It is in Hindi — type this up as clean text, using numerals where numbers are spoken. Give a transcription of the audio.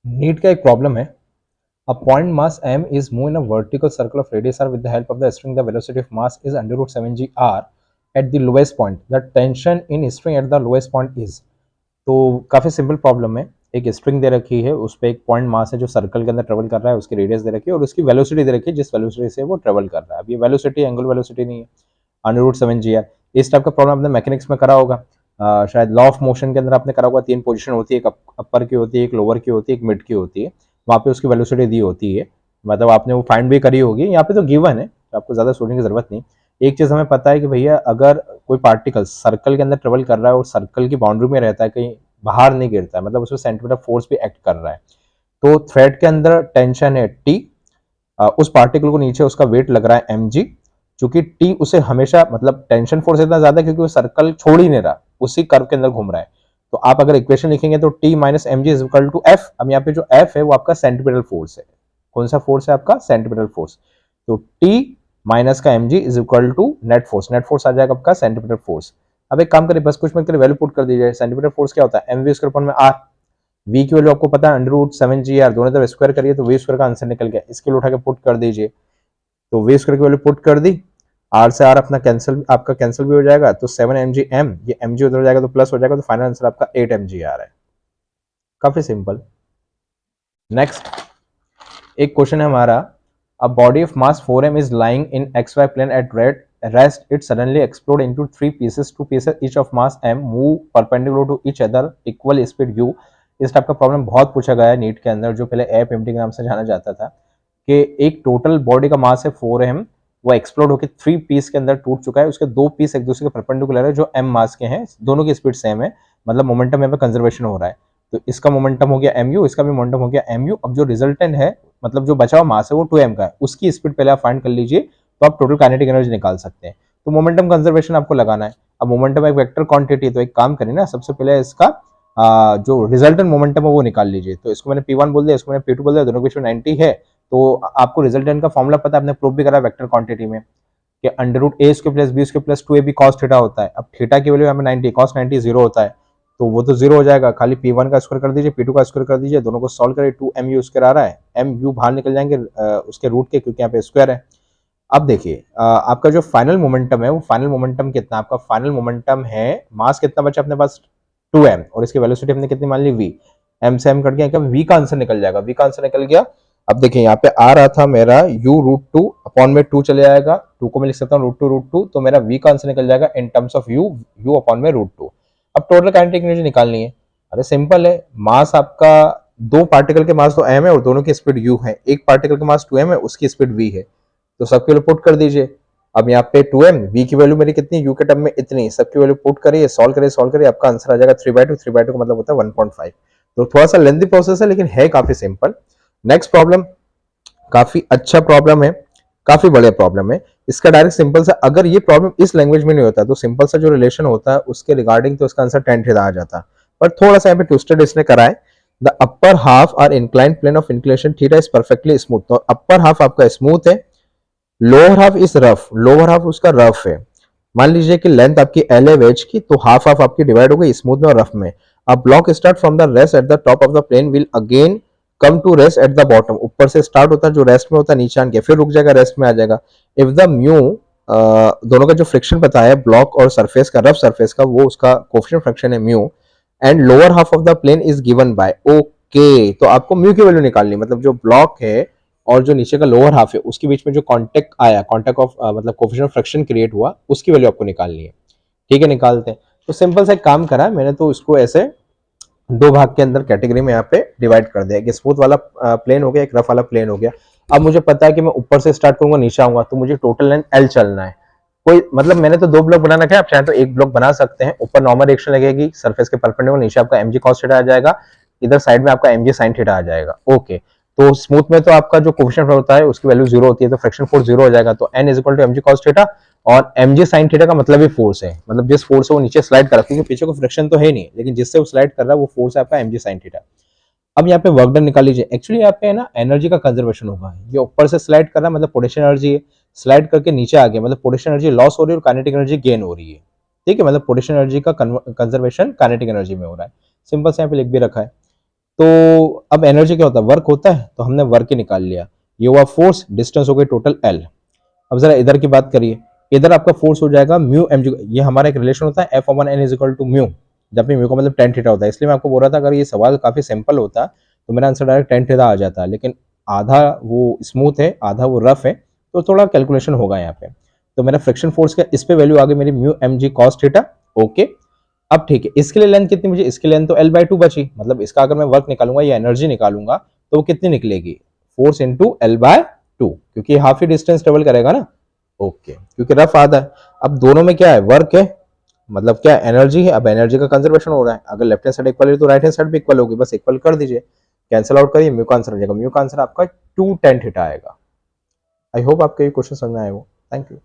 नीट का एक प्रॉब्लम है। A point mass m is moved in a vertical circle of radius r with the help of the string. The velocity of mass is under root 7 g r at the lowest point. The tension in string at the lowest point is। तो काफ़ी सिंपल प्रॉब्लम है। एक स्ट्रिंग दे रखी है, उस पर एक पॉइंट मास है जो सर्कल के अंदर ट्रेवल कर रहा है, उसकी रेडियस दे रखी है और उसकी वेलोसिटी दे रखी है जिस वेलोसिटी से वो ट्रेवल कर रहा है। अब ये वेलोसिटी एंगुलर वेलोसिटी नहीं है, अंडर रूट 7 जी आर। इस टाइप का प्रॉब्लम आपने मैकेनिक्स में करा होगा। शायद लॉ ऑफ मोशन के अंदर आपने करा होगा। 3 पोजीशन होती है, एक अपर की होती है, एक लोअर की होती है, एक मिड की होती है। वहाँ पे उसकी वेलोसिटी दी होती है, मतलब आपने वो फाइंड भी करी होगी। यहाँ पे तो गिवन है, तो आपको ज़्यादा सोचने की जरूरत नहीं। एक चीज़ हमें पता है कि भैया अगर कोई पार्टिकल सर्कल के अंदर ट्रेवल कर रहा है और सर्कल की बाउंड्री में रहता है, कहीं बाहर नहीं गिरता है, मतलब उसमें सेंटीमीटर फोर्स भी एक्ट कर रहा है। तो थ्रेड के अंदर टेंशन है टी, उस पार्टिकल को नीचे उसका वेट लग रहा है एम जी। चूंकि टी उसे हमेशा, मतलब टेंशन फोर्स इतना ज्यादा क्योंकि वो सर्कल छोड़ ही नहीं रहा, उसी कर्व के अंदर घूम रहा है। तो आप अगर इक्वेशन लिखेंगे तो T minus M G is equal to F. अब यहाँ पे जो एफ है वो आपका सेंटीमीटर फोर्स है। कौन सा फोर्स है आपका? Centimetre force. तो टी माइनस का M G is equal to net force. Net force आ जाएगा आपका सेंटीमीटर फोर्स। अब एक काम करिए, बस कुछ मत करिए, वैल्यू पुट कर दीजिए। सेंटीमीटर फोर्स क्या होता है? एम वी स्क्वायर अपॉन में आर। वी की वैल्यू आपको पता है अंडर रूट 7 जी आर। दोनों तरफ स्क्वायर करिए तो वी स्क्वायर का आंसर निकल गया। इसके लिए उठा के पुट कर दीजिए। तो वी स्क्वायर की वैल्यू पुट कर दी, आर से आर अपना कैंसिल, आपका कैंसिल भी हो जाएगा। तो 7 एम जी एम, ये एम जी उधर हो जाएगा तो प्लस हो जाएगा। तो फाइनल आंसर आपका 8 एम जी आ रहा है। काफी सिंपल। नेक्स्ट एक क्वेश्चन है हमारा। A body of mass 4m is lying in X Y plane at rest it suddenly explode into 3 pieces, 2 pieces each of mass m move perpendicular to each other equal speed u। इस टाइप का प्रॉब्लम बहुत पूछा गया है नीट के अंदर, जो पहले एफ एम टी के नाम से जाना जाता था। कि एक टोटल बॉडी का मास है 4m, वो एक्सप्लोड होकर 3 पीस के अंदर टूट चुका है। उसके 2 पीस एक दूसरे के परपेंडिकुलर है जो m मास के हैं, दोनों की स्पीड सेम है, मतलब मोमेंटम यहाँ पे कंजर्वेशन हो रहा है। तो इसका मोमेंटम हो गया mu, इसका भी मोमेंटम हो गया mu। अब जो रिजल्टेंट है, मतलब जो बचा हुआ मास है वो 2m का है, उसकी स्पीड पहले आप फाइंड कर लीजिए तो आप टोटल काइनेटिक एनर्जी निकाल सकते हैं। तो मोमेंटम कंजर्वेशन आपको लगाना है। अब मोमेंटम एक वेक्टर क्वांटिटी, तो एक काम करें ना, सबसे पहले इसका जो रिजल्टेंट मोमेंटम है वो निकाल लीजिए। तो इसको मैंने P1 बोल दिया, इसको मैंने P2 बोल दिया, दोनों के बीच में 90 है। तो आपको रिजल्टेंट का फॉर्मुला पता है, आपने प्रूव भी करा वेक्टर क्वांटिटी में कि under root A square plus B square plus 2ab cos theta होता है। अब थीटा की वैल्यू यहाँ पे 90, cos 90 जीरो होता है, तो वो तो जीरो हो जाएगा। खाली P1 का स्क्वायर कर दीजिए, P2 का स्क्वायर कर दीजिए, दोनों को सॉल्व करिए। 2mu स्क्वायर आ रहा है, mu बाहर निकल जाएंगे उसके रूट के, क्योंकि यहाँ पे स्क्वायर है। अब देखिए आपका जो फाइनल मोमेंटम है, वो फाइनल मोमेंटम कितना, आपका फाइनल मोमेंटम है, मास कितना बचा अपने पास 2m, और इसकी वेलोसिटी हमने कितनी मान ली v। m से m कट गया, क्या v का आंसर निकल जाएगा, v का आंसर निकल गया। अब देखिए यहाँ पे आ रहा था मेरा u रूट टू अपॉन में 2 चले जाएगा, 2 को मैं लिख सकता हूँ रूट टू, तो मेरा v का आंसर निकल जाएगा in terms of u upon में रूट टू। अब टोटल काइनेटिक एनर्जी निकालनी है। अरे सिंपल है, मास आपका दो पार्टिकल के मास तो m है और दोनों की स्पीड u है। एक पार्टिकल के मास 2m है, उसकी स्पीड v है। तो सबके लिए पुट कर दीजिए। अब यहाँ पे 2m, v की वैल्यू मेरी कितनी, u के टर्म में इतनी, सबकी वैल्यू पुट करिए, सॉल्व करिए, आपका आंसर आ जाएगा 3/2। 3/2 का मतलब होता है 1.5। तो थोड़ा सा लेंथी प्रोसेस है लेकिन है काफी सिंपल। नेक्स्ट प्रॉब्लम काफी अच्छा प्रॉब्लम है, काफी बड़े प्रॉब्लम है। इसका डायरेक्ट सिंपल सा, अगर ये प्रॉब्लम इस लैंग्वेज में नहीं होता तो सिंपल सा जो रिलेशन होता है उसके रिगार्डिंग तो इसका आंसर tan थीटा आ जाता। पर थोड़ा सा यहाँ पे ट्विस्टेड इसने करा है। The upper half are inclined plane of inclination theta is perfectly smooth. तो अपर हाफ आपका स्मूथ है, lower half is rough, lower half उसका रफ है। मान लीजिए कि लेंथ आपकी एल है वेज की, तो हाफ हाफ आपकी डिवाइड हो गई स्मूथ में और रफ में। अब block start from the rest at the top of the plane will again come to rest at the bottom. ऊपर से स्टार्ट होता है जो रेस्ट में होता है, नीचे आके फिर रुक जाएगा, रेस्ट में आ जाएगा। इफ द म्यू, दोनों का जो फ्रिक्शन बताया है ब्लॉक और सरफेस का, रफ सरफेस का, वो उसका कोफिशिएंट फ्रिक्शन है mu, and lower half of the plane is given by, okay. तो आपको म्यू की वैल्यू निकालनी, मतलब जो ब्लॉक है और जो नीचे का लोअर हाफ है उसके बीच में जो कांटेक्ट आया, कांटेक्ट ऑफ मतलब कोफिशिएंट फ्रिक्शन क्रिएट हुआ, उसकी वैल्यू आपको निकालनी है। ठीक है, निकालते हैं। तो सिंपल सा एक काम करा मैंने, तो इसको ऐसे दो भाग के अंदर कैटेगरी में यहाँ पे डिवाइड कर दिया। एक स्मूथ वाला प्लेन हो गया, एक रफ वाला प्लेन हो गया। अब मुझे पता है कि मैं ऊपर से स्टार्ट करूंगा नीचे आऊंगा, तो मुझे टोटल लेंथ एल चलना है। कोई मतलब मैंने तो दो ब्लॉक बना रखे हैं, आप चाहे तो एक ब्लॉक बना सकते हैं। ऊपर नॉर्मल रिएक्शन लगेगी सरफेस के परपेंडिकुलर, नीचे आपका एमजी कॉस थीटा आ जाएगा, इधर साइड में आपका एमजी साइन थीटा आ जाएगा। ओके, तो स्मूथ में तो आपका जो कोफिशिएंट होता है उसकी वैल्यू जीरो होती है, तो फ्रिक्शन फोर्स जीरो हो जाएगा। तो N is equal to MG cos theta, और एमजी साइन थीटा का मतलब ही फोर्स है, मतलब जिस फोर्स से वो नीचे स्लाइड कर रहा है, क्योंकि पीछे को फ्रिक्शन तो है नहीं, लेकिन जिससे वो स्लाइड कर रहा है वो फोर्स है आपका एमजी साइन थीटा। अब यहाँ पे वर्क डन निकाल लीजिए। एक्चुअली यहाँ पे है ना एनर्जी का कंजर्वेशन होगा। ये ऊपर से स्लाइड कर रहा है मतलब पोटेंशियल एनर्जी है, स्लाइड करके नीचे आ गया मतलब पोटेंशियल एनर्जी लॉस हो रही है और काइनेटिक एनर्जी गेन हो रही है। ठीक है, मतलब पोटेंशियल एनर्जी का कंजर्वेशन काइनेटिक एनर्जी में हो रहा है। सिंपल से यहाँ पे लिख भी रखा है। तो अब एनर्जी क्या होता है, वर्क होता है, तो हमने वर्क ही निकाल लिया। ये हुआ फोर्स, डिस्टेंस हो गई टोटल एल। अब जरा इधर की बात करिए, इधर आपका फोर्स हो जाएगा म्यू एम जी। ये हमारा एक रिलेशन होता है F upon N is equal to mu, जब भी म्यू का मतलब टेन थीटा होता है। इसलिए मैं आपको बोल रहा था अगर ये सवाल काफी सिंपल होता तो मेरा आंसर डायरेक्ट टेन थीटा आ जाता, लेकिन आधा वो स्मूथ है आधा वो रफ है, तो थोड़ा कैलकुलेशन होगा यहाँ पे। तो मेरा फ्रिक्शन फोर्स का इस पे वैल्यू आ गई मेरी mu M G cos theta. Okay, अब ठीक है, इसके लिए लेंथ कितनी मुझे, इसकी लेंथ तो एल बाई टू बची, मतलब इसका अगर मैं वर्क निकालूंगा या एनर्जी निकालूंगा तो वो कितनी निकलेगी, force into L by two, क्योंकि हाफ ही डिस्टेंस ट्रेवल करेगा ना। ओके, क्योंकि रफ आधा है। अब दोनों में क्या है, वर्क है, मतलब क्या एनर्जी है। अब एनर्जी का कंजर्वेशन हो रहा है, अगर लेफ्ट हैंड साइड इक्वल है तो राइट हैंड साइड भी इक्वल होगी, बस इक्वल कर दीजिए, कैंसिल आउट करिए, म्यू का आंसर आ जाएगा। म्यू का आंसर आपका 2 tan थीटा आएगा। आई होप आपको ये क्वेश्चन समझ में आए हो। Thank you.